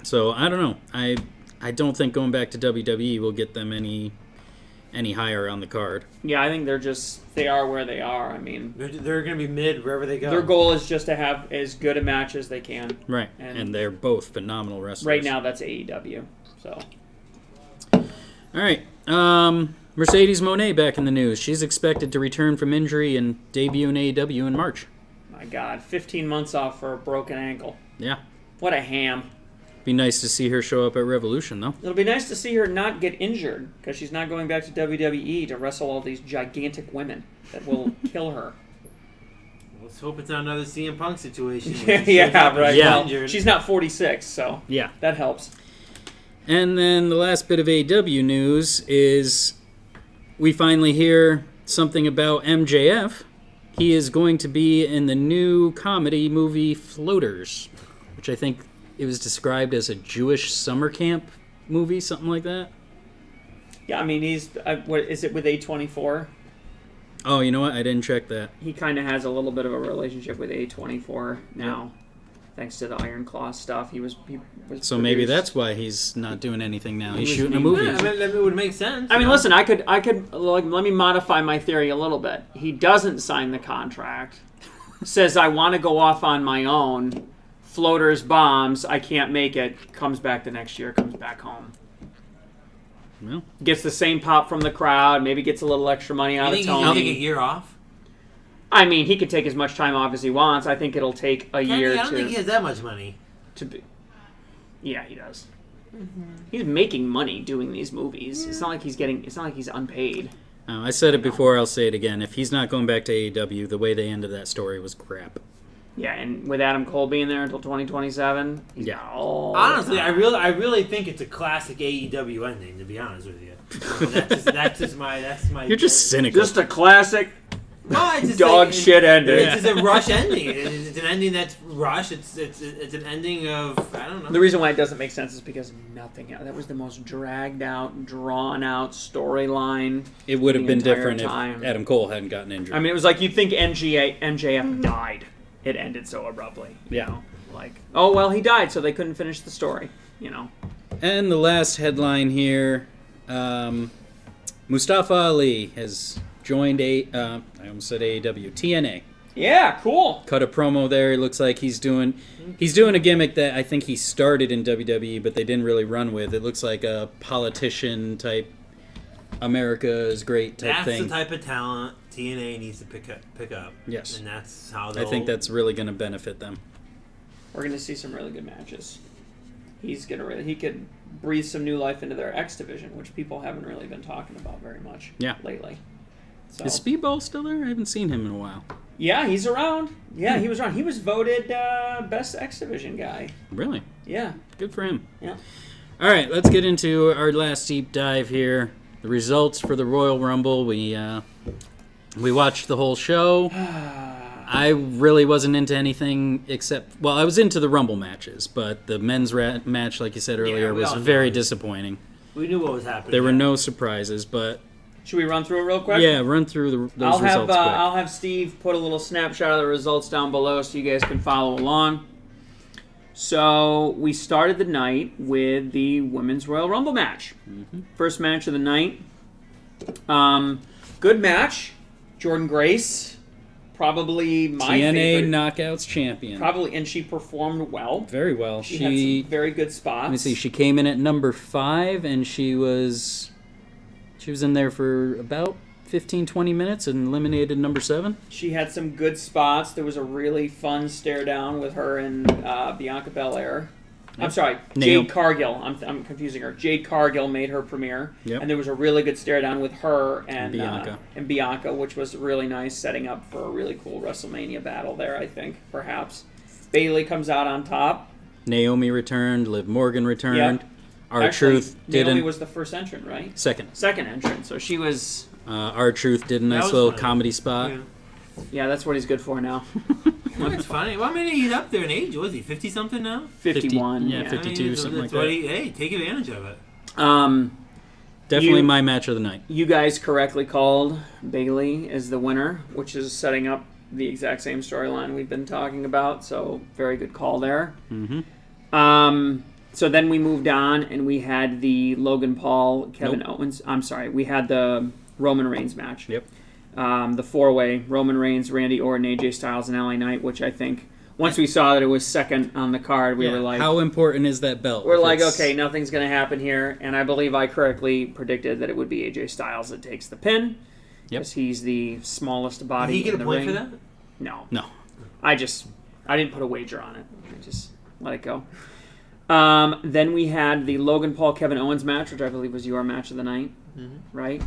So, I don't know. I don't think going back to WWE will get them any higher on the card. Yeah, I think they are where they are. I mean, they're going to be mid wherever they go. Their goal is just to have as good a match as they can. Right, and they're both phenomenal wrestlers. Right now, that's AEW. So, all right. Mercedes Moné back in the news. She's expected to return from injury and debut in AEW in March. My God, 15 months off for a broken ankle. Yeah. What a ham. Be nice to see her show up at Revolution, though. It'll be nice to see her not get injured, because she's not going back to WWE to wrestle all these gigantic women that will kill her. Let's hope it's not another CM Punk situation. Yeah, right. Yeah. Well, she's not 46, so yeah, that helps. And then the last bit of AEW news is we finally hear something about MJF. He is going to be in the new comedy movie Floaters, which I think it was described as a Jewish summer camp movie, something like that. Yeah, I mean, he's... what is it with A24? Oh, you know what? I didn't check that. He kind of has a little bit of a relationship with A24 now, thanks to the Iron Claw stuff. He was so maybe that's why he's not doing anything now. He's shooting a movie. Yeah, I mean, it would make sense. I mean, listen, I could like, let me modify my theory a little bit. He doesn't sign the contract, says, I want to go off on my own, Floaters bombs, I can't make it, comes back the next year, comes back home. Well, gets the same pop from the crowd, maybe gets a little extra money out of Tony. You think a year off? I mean, he could take as much time off as he wants. I think it'll take a year to... I don't think he has that much money. Yeah, he does. Mm-hmm. He's making money doing these movies. Yeah. It's not like he's unpaid. I said it before, I'll say it again. If he's not going back to AEW, the way they ended that story was crap. Yeah, and with Adam Cole being there until 2027, honestly, I really think it's a classic AEW ending. To be honest with you, that's just my. You're just cynical. Just a classic. No, it's just dog shit ending. It's just a rush ending. It's an ending that's rushed. It's an ending of, I don't know. The reason why it doesn't make sense is because that was the most dragged out, drawn out storyline. It would have been different if Adam Cole hadn't gotten injured. I mean, it was like you'd think MJF died. It ended so abruptly. Yeah. You know? Like, oh, well, he died, so they couldn't finish the story, you know. And the last headline here, Mustafa Ali has joined I almost said AEW, TNA. Yeah, cool. Cut a promo there. It looks like he's doing a gimmick that I think he started in WWE, but they didn't really run with. It looks like a politician type, America is great type thing. That's the type of talent TNA needs to pick up. Yes. And that's how I think that's really going to benefit them. We're going to see some really good matches. He could breathe some new life into their X division, which people haven't really been talking about very much lately. So. Is Speedball still there? I haven't seen him in a while. Yeah, he's around. Yeah, he was around. He was voted best X Division guy. Really? Yeah. Good for him. Yeah. All right, let's get into our last deep dive here. The results for the Royal Rumble. We watched the whole show. I really wasn't into anything except... Well, I was into the Rumble matches, but the men's match, like you said earlier, was very disappointing. We knew what was happening. There were no surprises, but Should we run through it real quick? yeah, run through those results quick. I'll have Steve put a little snapshot of the results down below so you guys can follow along. So we started the night with the Women's Royal Rumble match. First match of the night. Good match. Jordan Grace, probably my TNA favorite. Knockouts champion. Probably, and she performed well. Very well. She had some very good spots. Let me see. She came in at number 5, and she was in there for about 15, 20 minutes and eliminated number 7. She had some good spots. There was a really fun stare down with her and Bianca Belair. I'm sorry, Naomi. Jade Cargill. I'm confusing her. Jade Cargill made her premiere, Yep. and there was a really good stare down with her and Bianca. Which was really nice, setting up for a really cool WrestleMania battle there. I think perhaps Bayley comes out on top. Naomi returned. Liv Morgan returned. Yep. R-Truth did Naomi was the first entrant, right? Second entrant. So she was. R-Truth did a nice was little funny. comedy spot. Yeah, that's what he's good for now. It's funny. Well, I mean, he's up there in age. Was he 50-something now? 51. 50, yeah, 52, something like that. Hey, take advantage of it. Definitely my match of the night. You guys correctly called Bayley as the winner, which is setting up the exact same storyline we've been talking about. So very good call there. So then we moved on and we had the Logan Paul, Kevin Owens. I'm sorry, we had the Roman Reigns match. Yep. The 4-way, Roman Reigns, Randy Orton, AJ Styles, and LA Knight, which I think once we saw that it was second on the card, we were like... How important is that belt? We're like, okay, nothing's going to happen here. And I believe I correctly predicted that it would be AJ Styles that takes the pin. Yep. He's the smallest body Did he get in a the point ring. for that? No. No. I didn't put a wager on it. I just let it go. Then we had the Logan Paul Kevin Owens match, which I believe was your match of the night, right?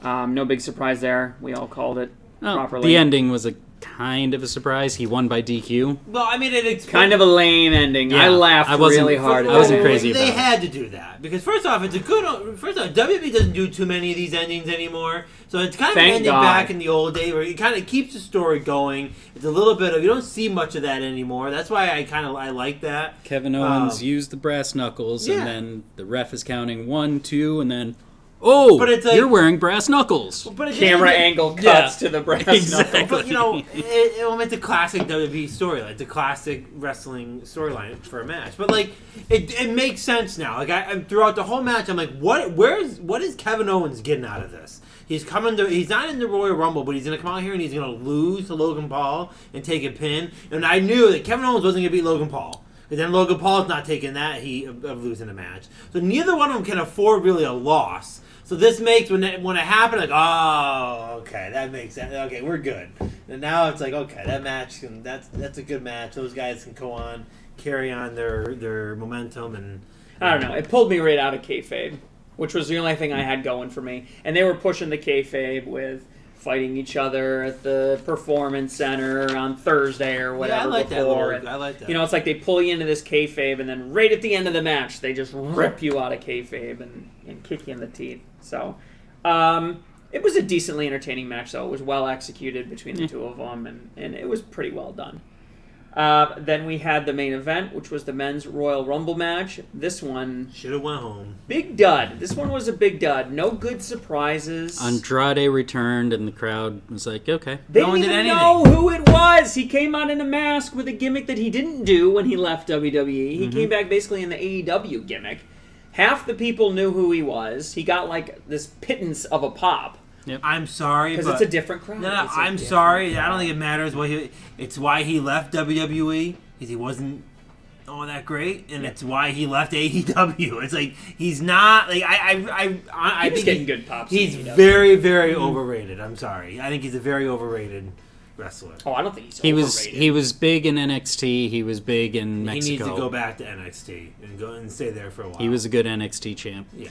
No big surprise there. We all called it properly. The ending was a kind of a surprise. He won by DQ. Well, I mean, it's Kind of a lame ending. Yeah, I laughed I wasn't- really hard. I wasn't at it. crazy They about it. had to do that because first off, it's a good. First off, WWE doesn't do too many of these endings anymore, so it's kind of Thank an ending God. back in the old day where it kind of keeps the story going. It's a little bit of you don't see much of that anymore. That's why I like that. Kevin Owens used the brass knuckles, yeah. and then the ref is counting 1, 2, and then but it's like, you're wearing brass knuckles. But Camera angle cuts to the brass Exactly. knuckle. But it's a classic WWE storyline. It's a classic wrestling storyline for a match. But like, it makes sense now. Like I throughout the whole match, I'm like, what is Kevin Owens getting out of this? He's not in the Royal Rumble, but he's gonna come out here and he's gonna lose to Logan Paul and take a pin. And I knew that Kevin Owens wasn't gonna beat Logan Paul. Because then Logan Paul's not taking that heat of losing a match. So neither one of them can afford really a loss. So this makes, when it happened, like, oh, okay, that makes sense. Okay, we're good. And now it's like, okay, that match, that's a good match. Those guys can go on, carry on their momentum. And I don't know. It pulled me right out of kayfabe, which was the only thing I had going for me. And they were pushing the kayfabe with fighting each other at the Performance Center on Thursday or whatever. Yeah, I like before. that. I like that. You know, it's like they pull you into this kayfabe, and then right at the end of the match, they just rip you out of kayfabe and kick you in the teeth. So, it was a decently entertaining match, though. It was well executed between the two of them, and it was pretty well done. Then we had the main event, which was the men's Royal Rumble match. This one... should have went home. Big dud. This one was a big dud. No good surprises. Andrade returned, and the crowd was like, okay. They No one didn't did even anything. know who it was. He came out in a mask with a gimmick that he didn't do when he left WWE. He came back basically in the AEW gimmick. Half the people knew who he was. He got like this pittance of a pop. I'm sorry, Because but it's a different crowd. No, I'm sorry. I don't think it matters it's why he left WWE because he wasn't all that great, and it's why he left AEW. It's like he's not like I He was think getting good pops. He's in AEW. very, very overrated. I'm sorry. I think he's a very overrated wrestler. Oh, I don't think he's overrated. He was big in NXT. He was big in Mexico. He needs to go back to NXT and go and stay there for a while. He was a good NXT champ. Yeah.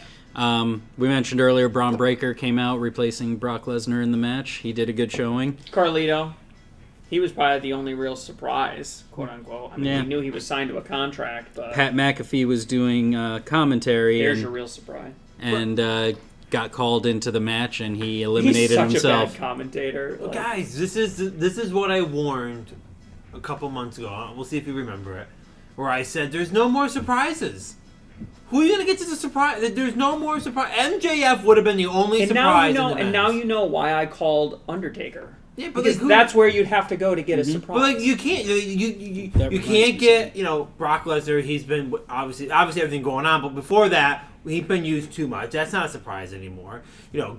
We mentioned earlier Braun Breaker came out replacing Brock Lesnar in the match. He did a good showing. Carlito. He was probably the only real surprise, quote unquote. I mean, we knew he was signed to a contract, but Pat McAfee was doing commentary. there's your real surprise. And got called into the match, and he eliminated He's such himself. a bad commentator. Like, Guys, this is what I warned a couple months ago. We'll see if you remember it. Where I said there's no more surprises. Who are you gonna get to the surprise? There's no more surprise. MJF would have been the only surprise. Now you know why I called Undertaker. Yeah, but because that's where you'd have to go to get a surprise. But like, you can't you can't get Brock Lesnar. He's been obviously everything going on, but before that he's been used too much. That's not a surprise anymore.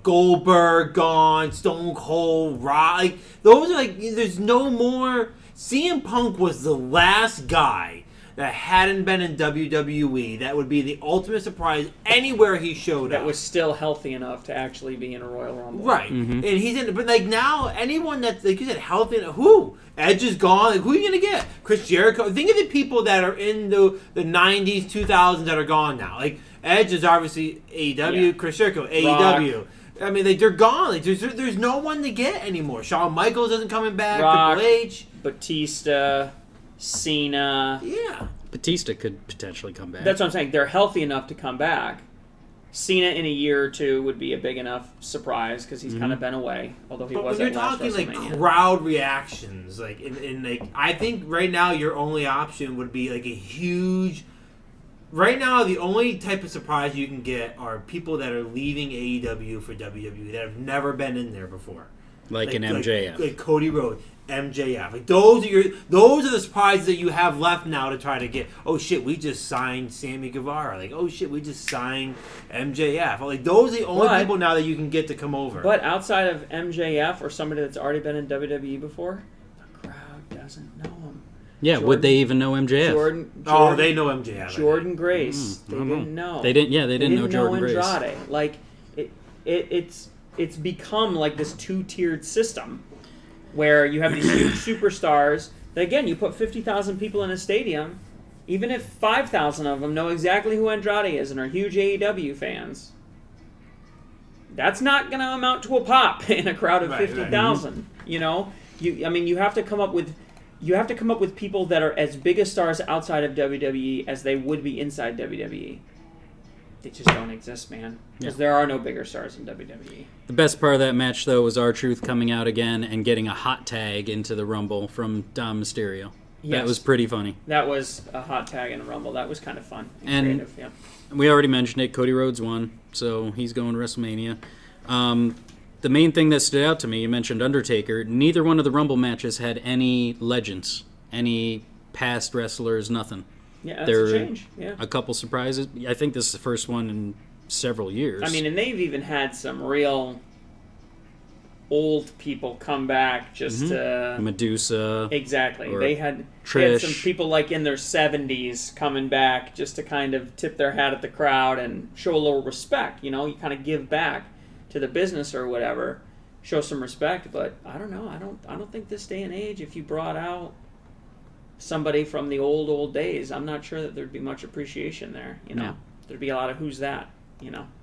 Goldberg gone, Stone Cold, Rock. Like those are there's no more. CM Punk was the last guy that hadn't been in WWE that would be the ultimate surprise anywhere he showed up. That was still healthy enough to actually be in a Royal Rumble. Right. And he's in, but now anyone that's, like you said, healthy, who? Edge is gone. Like, who are you going to get? Chris Jericho. Think of the people that are in the 90s, 2000s that are gone now. Like, Edge is obviously AEW, Chris Jericho, AEW. Rock. I mean, they're gone. Like, there's no one to get anymore. Shawn Michaels isn't coming back. Rock, Triple H. Batista. Cena. Yeah. Batista could potentially come back. That's what I'm saying. They're healthy enough to come back. Cena in a year or two would be a big enough surprise because he's kind of been away. Although he was at last WrestleMania. But when you're talking crowd reactions, I think right now your only option would be a huge. Right now, the only type of surprise you can get are people that are leaving AEW for WWE that have never been in there before. Like an MJF. Like Cody Rhodes, MJF. Those are the surprises that you have left now to try to get. Oh shit, we just signed Sammy Guevara. Oh shit, we just signed MJF. Those are the only people now that you can get to come over. But outside of MJF or somebody that's already been in WWE before, the crowd doesn't know him. Yeah, would they even know MJF? Jordan, they know MJF. Jordan Grace. They didn't know. They didn't know Jordan Grace. Andrade. It's become this two-tiered system where you have these huge superstars that, again, you put 50,000 people in a stadium, even if 5,000 of them know exactly who Andrade is and are huge AEW fans, that's not going to amount to a pop in a crowd of 50,000. You have to come up with people that are as big as stars outside of WWE as they would be inside WWE. They just don't exist, man. Because there are no bigger stars in WWE. The best part of that match, though, was R-Truth coming out again and getting a hot tag into the Rumble from Dom Mysterio. Yes. That was pretty funny. That was a hot tag in the Rumble. That was kind of fun and creative. Yeah. We already mentioned it. Cody Rhodes won, so he's going to WrestleMania. The main thing that stood out to me, you mentioned Undertaker. Neither one of the Rumble matches had any legends, any past wrestlers, nothing. Yeah, that's a change. Yeah. A couple surprises. I think this is the first one in several years. I mean, and they've even had some real old people come back just to... Medusa. Exactly. They had Trish. Some people in their 70s coming back just to kind of tip their hat at the crowd and show a little respect. You kind of give back to the business or whatever. Show some respect. But I don't know. I don't think this day and age, if you brought out somebody from the old days, I'm not sure that there'd be much appreciation there. Yeah. There'd be a lot of who's that.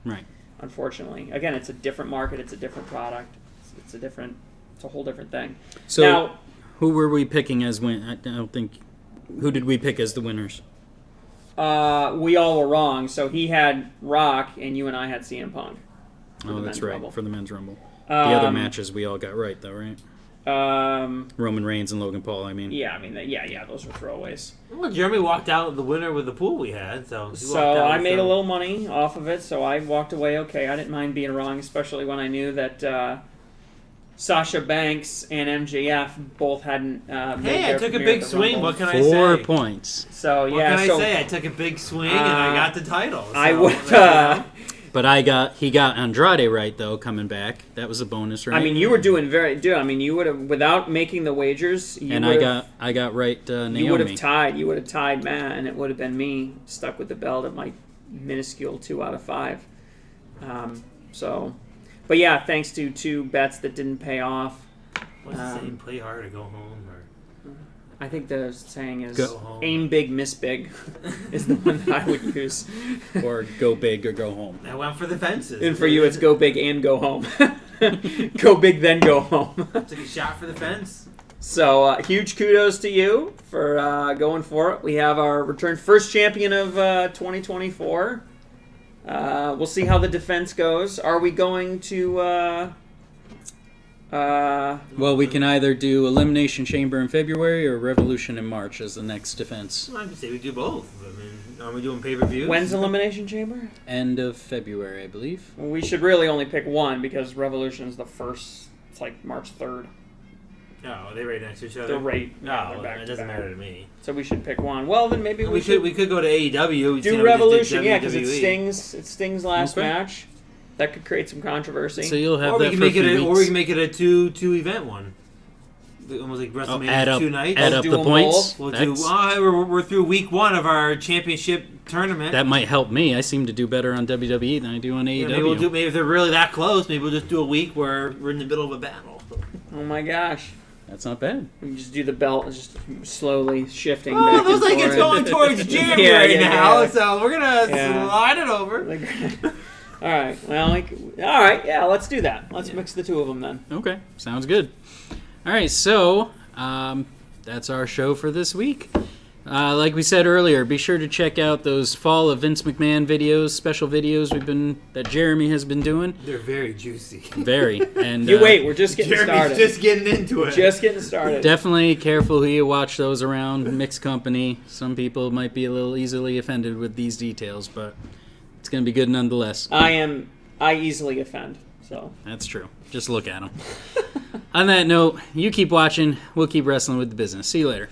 Right. Unfortunately, again, it's a different market. It's a different product. It's a whole different thing. So, now, who were we picking as win? I don't think. Who did we pick as the winners? We all were wrong. So he had Rock, and you and I had CM Punk. Oh, that's right. Rumble. For the men's Rumble. The other matches we all got right, though, right? Roman Reigns and Logan Paul, I mean. Yeah, those were throwaways. Well, Jeremy walked out the winner with the pool we had, so I made a little money off of it, so I walked away okay. I didn't mind being wrong, especially when I knew that Sasha Banks and MJF both hadn't Hey, I took a big swing. What can I say? 4 points. So, what can I say? I took a big swing and I got the title. So, I would... But he got Andrade right though, coming back. That was a bonus, right? I mean, you were doing you would have, without making the wagers. I got right. Naomi. You would have tied. You would have tied Matt, and it would have been me stuck with the belt at my minuscule 2 out of 5. But yeah, thanks to 2 bets that didn't pay off. What's the saying? Play hard or go home, or I think the saying is aim big, miss big is the one that I would use. Or go big or go home. I went for the fences. And for you, it's go big and go home. Go big, then go home. Took a shot for the fence. So, huge kudos to you for going for it. We have our returned first champion of 2024. We'll see how the defense goes. Are we going to... well, we can either do Elimination Chamber in February or Revolution in March as the next defense. Well, I would say we do both. I mean, Are we doing pay-per-views? When's Elimination Chamber? End of February, I believe. Well, we should really only pick one because Revolution is the first. It's like March 3rd. Oh, are they right next to each other? They're right. Yeah, No, they're back it to doesn't back. matter to me. So we should pick one. Well, then maybe We could go to AEW. do Revolution. Yeah, because it Sting's last Okay. match. That could create some controversy. So you'll have Or we that can for a make it few a, weeks. or we can make it a two event one. Almost like WrestleMania add up, 2 nights. add up Do the them points. both. We'll do. We're through week 1 of our championship tournament. That might help me. I seem to do better on WWE than I do on AEW. Yeah, maybe if they're really that close, maybe we'll just do a week where we're in the middle of a battle. Oh my gosh. That's not bad. We can just do the belt, just slowly shifting Oh, back it looks and like it's forth. going towards Jeremy Yeah, right yeah, now, yeah. so we're gonna Yeah. slide it over. All right. Well, all right. Yeah, let's do that. Let's mix the two of them then. Okay, sounds good. All right, so that's our show for this week. Like we said earlier, be sure to check out those fall of Vince McMahon videos, special videos that Jeremy has been doing. They're very juicy. Very. And You wait. We're just getting Jeremy's started. just getting into it. Just getting started. definitely careful who you watch those around. Mixed company. Some people might be a little easily offended with these details, but it's going to be good nonetheless. I easily offend. So That's true. Just look at them. On that note, you keep watching. We'll keep wrestling with the business. See you later.